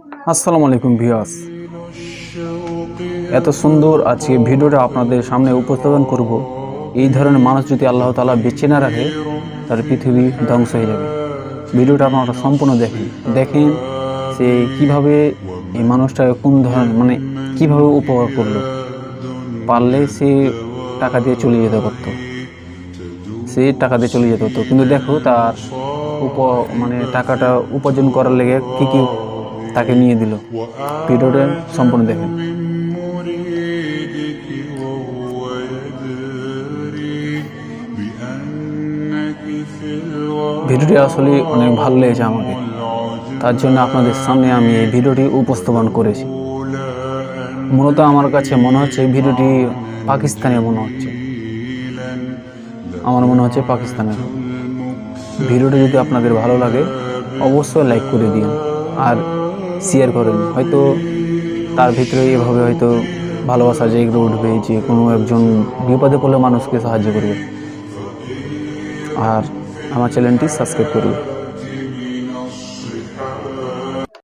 আসসালামু আলাইকুম ভিউয়ার্স, এত সুন্দর আজকে ভিডিওটা আপনাদের সামনে উপস্থাপন করব। এই ধরনের মানুষ যদি আল্লাহ তাআলা বেঁচে না রাখে তার পৃথিবী ধ্বংস হয়ে যাবে। ভিডিওটা আপনারা সম্পূর্ণ দেখেন সে কিভাবে এই মানুষটা কোন ধরনের কিভাবে উপকার করলো। পারলে সে টাকা দিয়ে চলে যেতে পারতো, কিন্তু দেখো তার টাকাটা উপার্জন করার লেগে কি তাকে নিয়ে দিল। ভিডিওটা সম্পূর্ণ দেখেন। ভিডিওটি আসলে অনেক ভালো লেগেছে আমাকে, তার জন্য আপনাদের সামনে আমি এই ভিডিওটি উপস্থাপন করেছি। মূলত আমার কাছে মনে হচ্ছে ভিডিওটি পাকিস্তানের আমার মনে হচ্ছে পাকিস্তানের। ভিডিওটি যদি আপনাদের ভালো লাগে অবশ্যই লাইক করে দিন আর শেয়ার করেন। হয়তো তার ভিতরে এভাবে হয়তো ভালোবাসা জেগে উঠবে, যে কোনো একজন বিপদে পড়লে মানুষকে সাহায্য করবে। আর আমার চ্যানেলটি সাবস্ক্রাইব করবে।